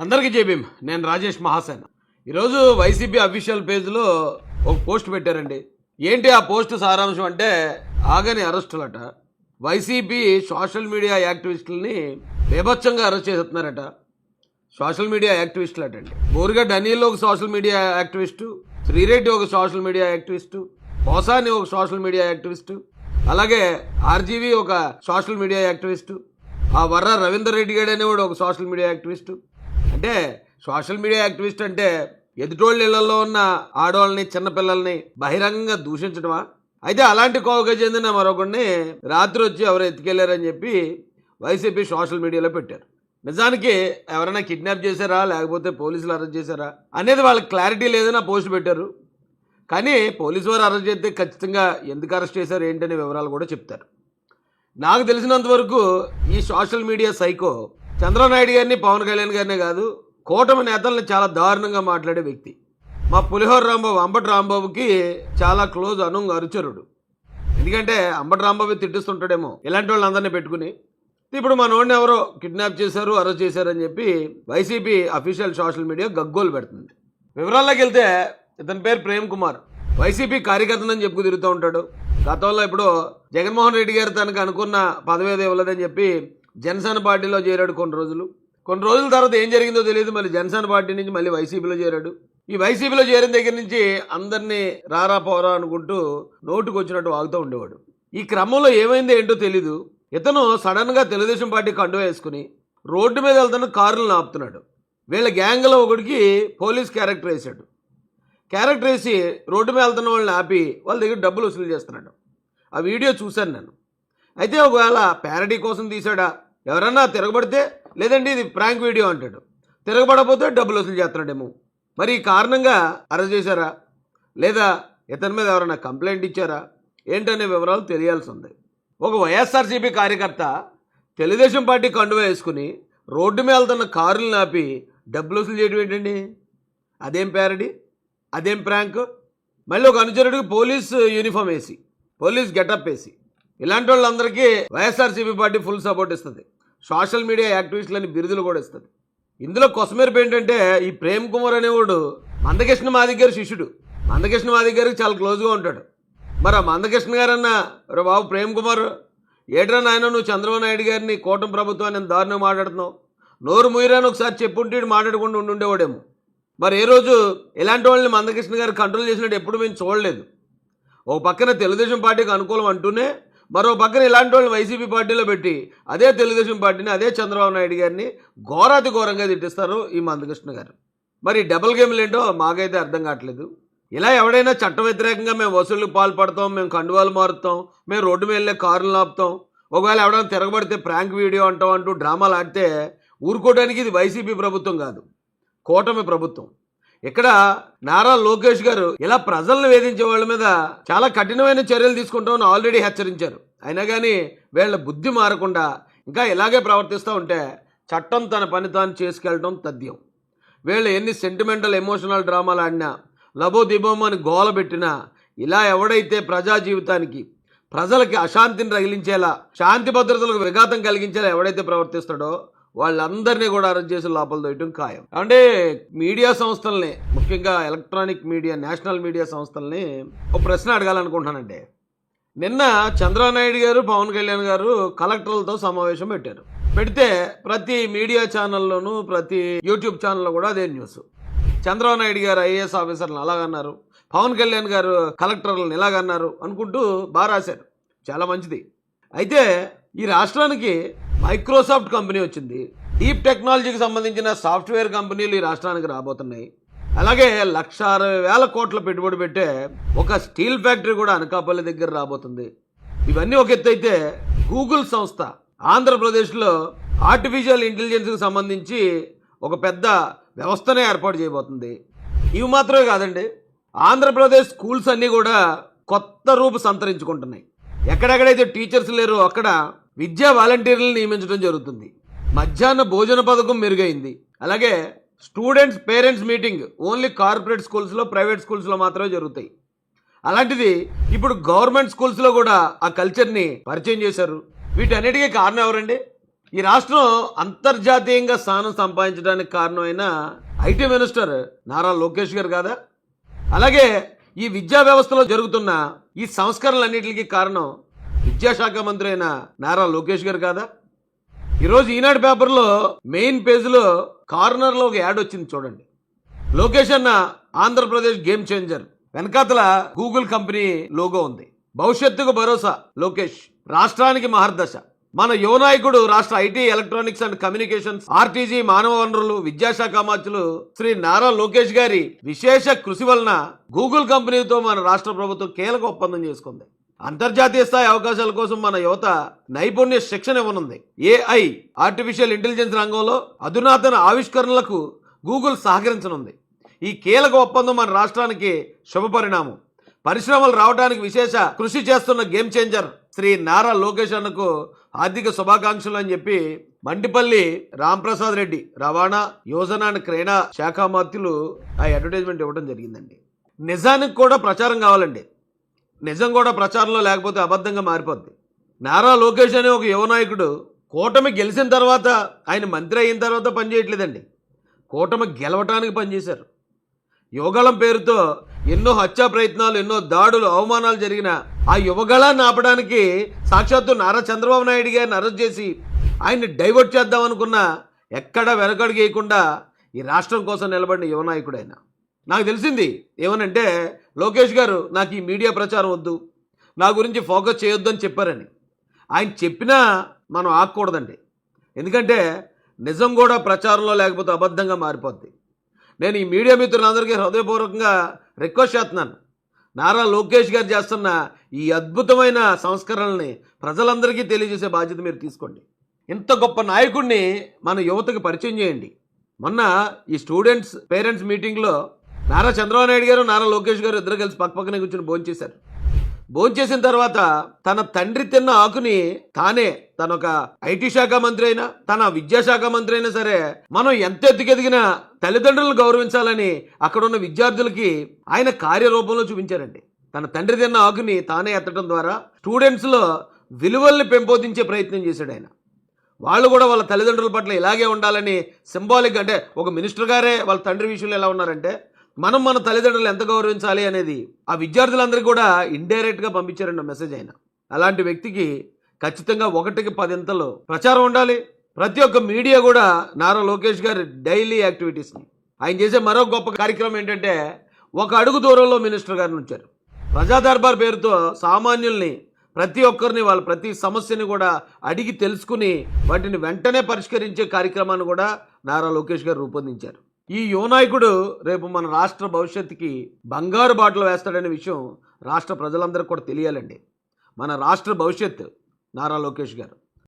అందరికీ జై భీమ్. నేను రాజేష్ మహాసేన. ఈరోజు వైసీపీ అఫీషియల్ పేజ్లో ఒక పోస్ట్ పెట్టారండి. ఏంటి ఆ పోస్ట్ సారాంశం అంటే ఆగని అరెస్టులట. వైసీపీ సోషల్ మీడియా యాక్టివిస్టులని బేభత్సంగా అరెస్ట్ చేస్తున్నారట. సోషల్ మీడియా యాక్టివిస్టులు అటండి. బోరుగడ్డ అనిల్ ఒక సోషల్ మీడియా యాక్టివిస్టు, శ్రీరెడ్డి ఒక సోషల్ మీడియా యాక్టివిస్టు, పోసాని ఒక సోషల్ మీడియా యాక్టివిస్టు, అలాగే ఆర్జీవి ఒక సోషల్ మీడియా యాక్టివిస్టు, ఆ వర్ర రవీందర్ రెడ్డి గారు అనేవాడు ఒక సోషల్ మీడియా యాక్టివిస్టు. అంటే సోషల్ మీడియా యాక్టివిస్ట్ అంటే ఎదుటోళ్ళ ఇళ్లలో ఉన్న ఆడవాళ్ళని చిన్నపిల్లల్ని బహిరంగంగా దూషించడమా? అయితే అలాంటి కోవకు చెందిన మరొకరిని రాత్రి వచ్చి ఎవరు ఎత్తుకెళ్లారని చెప్పి వైసీపీ సోషల్ మీడియాలో పెట్టారు. నిజానికి ఎవరైనా కిడ్నాప్ చేశారా లేకపోతే పోలీసులు అరెస్ట్ చేశారా అనేది వాళ్ళకి క్లారిటీ లేదని ఆ పోస్ట్ పెట్టారు. కానీ పోలీసు వారు అరెస్ట్ చేస్తే ఖచ్చితంగా ఎందుకు అరెస్ట్ చేశారు ఏంటనే వివరాలు కూడా చెప్తారు. నాకు తెలిసినంత వరకు ఈ social media psycho Chandrababu Naidu గారిని, పవన్ కళ్యాణ్ గారినే కాదు, కూటమి నేతల్ని చాలా దారుణంగా మాట్లాడే వ్యక్తి. మా పులిహోర రాంబాబు, అంబటి రాంబాబుకి చాలా క్లోజ్ అనుచరుడు. ఎందుకంటే అంబటి రాంబాబు తిట్టిస్తుంటాడేమో ఇలాంటి వాళ్ళందరినీ పెట్టుకుని. ఇప్పుడు మనోడిని ఎవరో కిడ్నాప్ చేశారు, అరెస్ట్ చేశారని చెప్పి వైసీపీ అఫీషియల్ సోషల్ మీడియా గగ్గోలు పెడుతుంది. వివరాల్లోకి వెళ్తే ఇతని పేరు ప్రేమ్ కుమార్. వైసీపీ కార్యకర్తనని చెప్పుకు తిరుగుతూ ఉంటాడు. గతంలో ఇప్పుడు జగన్మోహన్ రెడ్డి గారు తనకు అనుకున్న పదవి ఏదో ఇవ్వలేదని చెప్పి జనసేన పార్టీలో చేరాడు. కొన్ని రోజుల తర్వాత ఏం జరిగిందో తెలియదు, మళ్ళీ జనసేన పార్టీ నుంచి మళ్ళీ వైసీపీలో చేరాడు. ఈ వైసీపీలో చేరిన దగ్గర నుంచి అందరినీ రారా పోరా అనుకుంటూ నోటుకు వచ్చినట్టు వాగుతూ ఉండేవాడు. ఈ క్రమంలో ఏమైందో ఏంటో తెలీదు, ఇతను సడన్గా తెలుగుదేశం పార్టీ కండువా వేసుకుని రోడ్డు మీద వెళ్తున్న కారులను ఆపుతున్నాడు. వీళ్ళ గ్యాంగ్లో ఒకడికి పోలీస్ క్యారెక్టర్ వేశాడు. క్యారెక్టర్ వేసి రోడ్డు మీద వెళ్తున్న వాళ్ళని ఆపి వాళ్ళ దగ్గర డబ్బులు వసూలు చేస్తున్నాడు. ఆ వీడియో చూశాను నేను. అయితే ఒకవేళ ప్యారడీ కోసం తీసాడా, ఎవరన్నా తిరగబడితే లేదండి ఇది ప్రాంక్ వీడియో అంటాడు, తిరగబడకపోతే డబ్బులు వసూలు చేస్తున్నాడేమో. మరి ఈ కారణంగా అరెస్ట్ చేశారా లేదా ఇతని మీద ఎవరైనా కంప్లైంట్ ఇచ్చారా ఏంటనే వివరాలు తెలియాల్సి ఉంది. ఒక వైఎస్ఆర్సీపీ కార్యకర్త తెలుగుదేశం పార్టీ కండువా వేసుకుని రోడ్డు మీద వెళ్తున్న కారులను ఆపి డబ్బులు వసూలు చేయడం ఏంటండి? అదేం ప్యారడీ, అదేం ప్రాంక్? మళ్ళీ ఒక అనుచరుడికి పోలీస్ యూనిఫామ్ వేసి, పోలీస్ గెటప్ వేసి, ఇలాంటి వాళ్ళందరికీ వైఎస్ఆర్సీపీ పార్టీ ఫుల్ సపోర్ట్ ఇస్తుంది. సోషల్ మీడియా యాక్టివిస్టులని బిరుదులు కూడా ఇస్తుంది. ఇందులో కొసమెరుపు ఏంటంటే ఈ ప్రేమ్ కుమార్ అనేవాడు మందకృష్ణ మాదిగ గారి శిష్యుడు. మందకృష్ణ మాదిగ గారికి చాలా క్లోజ్గా ఉంటాడు. మరి ఆ మందకృష్ణ గారన్న రే బాబు ప్రేమ్ కుమార్, ఏట్రా నాయన నువ్వు చంద్రబాబు నాయుడు గారిని కూటమి ప్రభుత్వాన్ని ఎంత దారుణంగా మాట్లాడుతున్నావు, నోరు ముయ్యరాని ఒకసారి చెప్పుంటే మాట్లాడకుండా ఉండేవాడేమో. మరి ఏ రోజు ఇలాంటి వాళ్ళని మందకృష్ణ గారు కంట్రోల్ చేసినట్టు ఎప్పుడు మేము చూడలేదు. ఒక పక్కన తెలుగుదేశం పార్టీకి అనుకూలం అంటూనే మరో పక్కన ఇలాంటి వాళ్ళని వైసీపీ పార్టీలో పెట్టి అదే తెలుగుదేశం పార్టీని, అదే చంద్రబాబు నాయుడు గారిని ఘోరాతి ఘోరంగా తిట్టిస్తారు ఈ మందకృష్ణ గారు. మరి డబుల్ గేమ్లు ఏంటో మాకైతే అర్థం కావట్లేదు. ఇలా ఎవడైనా చట్ట వ్యతిరేకంగా మేము వసూళ్లకు పాల్పడతాం, మేము కండువాలు మారుతాం, మేము రోడ్డు మీద వెళ్ళే కారులు ఆపుతాం, ఒకవేళ ఎవడైనా తిరగబడితే ప్రాంక్ వీడియో అంటాం అంటూ డ్రామాలు ఆడితే ఊరుకోవడానికి ఇది వైసీపీ ప్రభుత్వం కాదు, కూటమి ప్రభుత్వం. ఇక్కడ నారా లోకేష్ గారు ఇలా ప్రజలను వేధించే వాళ్ళ మీద చాలా కఠినమైన చర్యలు తీసుకుంటామని ఆల్రెడీ హెచ్చరించారు. అయినా కానీ వీళ్ళ బుద్ధి మారకుండా ఇంకా ఇలాగే ప్రవర్తిస్తూ ఉంటే చట్టం తన పని తాను చేసుకెళ్ళడం తథ్యం. వీళ్ళు ఎన్ని సెంటిమెంటల్ ఎమోషనల్ డ్రామాలు ఆడినా, లబోదిబోం అని గోల పెట్టినా, ఇలా ఎవడైతే ప్రజా జీవితానికి, ప్రజలకి అశాంతిని రగిలించేలా, శాంతి భద్రతలకు విఘాతం కలిగించేలా ఎవడైతే ప్రవర్తిస్తాడో వాళ్ళందరినీ కూడా అరెస్ట్ చేసి లోపల దొయ్యటం ఖాయం. అంటే మీడియా సంస్థల్ని, ముఖ్యంగా ఎలక్ట్రానిక్ మీడియా, నేషనల్ మీడియా సంస్థల్ని ఒక ప్రశ్న అడగాలనుకుంటున్నానంటే, నిన్న చంద్రబాబు నాయుడు గారు, పవన్ కళ్యాణ్ గారు కలెక్టర్లతో సమావేశం పెట్టారు. పెడితే ప్రతి మీడియా ఛానల్లోనూ, ప్రతి యూట్యూబ్ ఛానల్లో కూడా అదే న్యూస్. చంద్రబాబు నాయుడు గారు ఐఏఎస్ ఆఫీసర్లను అలాగన్నారు, పవన్ కళ్యాణ్ గారు కలెక్టర్లను ఇలాగన్నారు అనుకుంటూ బాగా రాశారు. చాలా మంచిది. అయితే ఈ రాష్ట్రానికి మైక్రోసాఫ్ట్ కంపెనీ వచ్చింది. డీప్ టెక్నాలజీకి సంబంధించిన సాఫ్ట్వేర్ కంపెనీలు ఈ రాష్ట్రానికి రాబోతున్నాయి. అలాగే 1,60,000 కోట్ల పెట్టుబడి పెట్టే ఒక స్టీల్ ఫ్యాక్టరీ కూడా అనకాపల్లి దగ్గర రాబోతుంది. ఇవన్నీ ఒక ఎత్తు అయితే గూగుల్ సంస్థ ఆంధ్రప్రదేశ్లో ఆర్టిఫిషియల్ ఇంటెలిజెన్స్కి సంబంధించి ఒక పెద్ద వ్యవస్థనే ఏర్పాటు చేయబోతుంది. ఇవి మాత్రమే కాదండి, ఆంధ్రప్రదేశ్ స్కూల్స్ అన్నీ కూడా కొత్త రూపు సంతరించుకుంటున్నాయి. ఎక్కడెక్కడైతే టీచర్స్ లేరో అక్కడ విద్యా వాలంటీర్లను నియమించడం జరుగుతుంది. మధ్యాహ్న భోజన పథకం మెరుగైంది. అలాగే students parents meeting only corporate స్కూల్స్లో, ప్రైవేట్ స్కూల్స్లో మాత్రమే జరుగుతాయి. అలాంటిది ఇప్పుడు గవర్నమెంట్ స్కూల్స్లో కూడా ఆ కల్చర్ని పరిచయం చేశారు. వీటన్నిటికీ కారణం ఎవరండి? ఈ రాష్ట్రం అంతర్జాతీయంగా స్థానం సంపాదించడానికి కారణమైన ఐటీ మినిస్టర్ నారా లోకేష్ గారు కాదా? అలాగే ఈ విద్యా వ్యవస్థలో జరుగుతున్న ఈ సంస్కరణలన్నింటికి కారణం విద్యాశాఖ మంత్రి అయిన నారా లోకేష్ గారు కాదా? ఈరోజు ఈనాడు పేపర్లో మెయిన్ పేజీలో కార్నర్లో ఒక యాడ్ వచ్చింది చూడండి. లోకేష్ అన్న ఆంధ్రప్రదేశ్ గేమ్ చేంజర్, వెనకాతల గూగుల్ కంపెనీ లోగో ఉంది. భవిష్యత్తుకు భరోసా లోకేష్, రాష్ట్రానికి మహర్దశ. మన యువ నాయకుడు రాష్ట్ర IT, electronics and communications, RTG, మానవ వనరులు, విద్యాశాఖ మంత్రులు శ్రీ నారా లోకేష్ గారి విశేష కృషి వలన గూగుల్ కంపెనీతో మన రాష్ట్ర ప్రభుత్వం కీలక ఒప్పందం చేసుకుంది. అంతర్జాతీయ స్థాయి అవకాశాల కోసం మన యువత నైపుణ్య శిక్షణ ఇవ్వనుంది. ఏఐ, ఆర్టిఫిషియల్ ఇంటెలిజెన్స్ రంగంలో అధునాతన ఆవిష్కరణలకు గూగుల్ సహకరించనుంది. ఈ కీలక ఒప్పందం మన రాష్ట్రానికి శుభపరిణామం. పరిశ్రమలు రావడానికి విశేష కృషి చేస్తున్న గేమ్ చేంజర్ శ్రీ నారా లోకేష్ అన్నకు ఆర్థిక శుభాకాంక్షలు అని చెప్పి మండిపల్లి రాంప్రసాద్ రెడ్డి, రవాణా, యోజన అండ్ క్రీడా శాఖ మంత్రులు ఆ అడ్వర్టైజ్మెంట్ ఇవ్వడం జరిగిందండి. నిజానికి కూడా ప్రచారం కావాలండి. నిజం కూడా ప్రచారంలో లేకపోతే అబద్ధంగా మారిపోద్ది. నారా లోకేష్ అనే ఒక యువ నాయకుడు కూటమి గెలిచిన తర్వాత, ఆయన మంత్రి అయిన తర్వాత పనిచేయట్లేదండి. కూటమి గెలవటానికి పనిచేశారు. యువగళం పేరుతో ఎన్నో హత్యా ప్రయత్నాలు, ఎన్నో దాడులు, అవమానాలు జరిగిన ఆ యువగళాన్ని ఆపడానికి సాక్షాత్తు నారా చంద్రబాబు నాయుడు గారిని అరెస్ట్ చేసి ఆయన్ని డైవర్ట్ చేద్దాం అనుకున్న ఎక్కడా వెనకడుగు వేయకుండా ఈ రాష్ట్రం కోసం నిలబడిన యువ నాయకుడు ఆయన. నాకు తెలిసింది ఏమనంటే, లోకేష్ గారు నాకు ఈ మీడియా ప్రచారం వద్దు, నా గురించి ఫోకస్ చేయొద్దు అని చెప్పారని. ఆయన చెప్పినా మనం ఆగకూడదండి. ఎందుకంటే నిజం కూడా ప్రచారంలో లేకపోతే అబద్ధంగా మారిపోద్ది. నేను ఈ మీడియా మిత్రులందరికీ హృదయపూర్వకంగా రిక్వెస్ట్ చేస్తున్నాను. నారా లోకేష్ గారు చేస్తున్న ఈ అద్భుతమైన సంస్కరణల్ని ప్రజలందరికీ తెలియజేసే బాధ్యత మీరు తీసుకోండి. ఇంత గొప్ప నాయకుడిని మన యువతకు పరిచయం చేయండి. మొన్న ఈ స్టూడెంట్స్ పేరెంట్స్ మీటింగ్లో నారా చంద్రబాబు నాయుడు గారు, నారా లోకేష్ గారు ఇద్దరు కలిసి పక్కపక్కనే కూర్చొని భోంచేశారు. భోంచేసిన తర్వాత తన తండ్రి తిన్న ఆకుని తానే, తన ఒక ఐటీ శాఖ మంత్రి అయినా, తన విద్యాశాఖ మంత్రి అయినా సరే, మనం ఎంత ఎత్తుకెదిగినా తల్లిదండ్రులను గౌరవించాలని అక్కడున్న విద్యార్థులకి ఆయన కార్యరూపంలో చూపించారండి. తన తండ్రి తిన్న ఆకుని తానే ఎత్తడం ద్వారా స్టూడెంట్స్లో విలువల్ని పెంపొందించే ప్రయత్నం చేశాడు ఆయన. వాళ్ళు కూడా వాళ్ళ తల్లిదండ్రుల పట్ల ఇలాగే ఉండాలని సింబాలిక్, అంటే ఒక మినిస్టర్ గారే వాళ్ళ తండ్రి విషయంలో ఎలా ఉన్నారంటే, మనం మన తల్లిదండ్రులు ఎంత గౌరవించాలి అనేది ఆ విద్యార్థులందరికీ కూడా ఇండైరెక్ట్గా పంపించారండి మెసేజ్ అయినా. అలాంటి వ్యక్తికి ఖచ్చితంగా 1కి 10 ప్రచారం ఉండాలి. ప్రతి ఒక్క మీడియా కూడా నారా లోకేష్ గారి డైలీ యాక్టివిటీస్ని, ఆయన చేసే మరో గొప్ప కార్యక్రమం ఏంటంటే, ఒక అడుగు దూరంలో మినిస్టర్ గారిని ఉంచారు. ప్రజా దర్బార్ పేరుతో సామాన్యుల్ని, ప్రతి ఒక్కరిని, వాళ్ళ ప్రతి సమస్యని కూడా అడిగి తెలుసుకుని వాటిని వెంటనే పరిష్కరించే కార్యక్రమాన్ని కూడా నారా లోకేష్ గారు రూపొందించారు. ఈ యువ నాయకుడు రేపు మన రాష్ట్ర భవిష్యత్తుకి బంగారు బాటలు వేస్తాడనే విషయం రాష్ట్ర ప్రజలందరికీ కూడా తెలియాలండి. మన రాష్ట్ర భవిష్యత్తు నారా లోకేష్ గారు.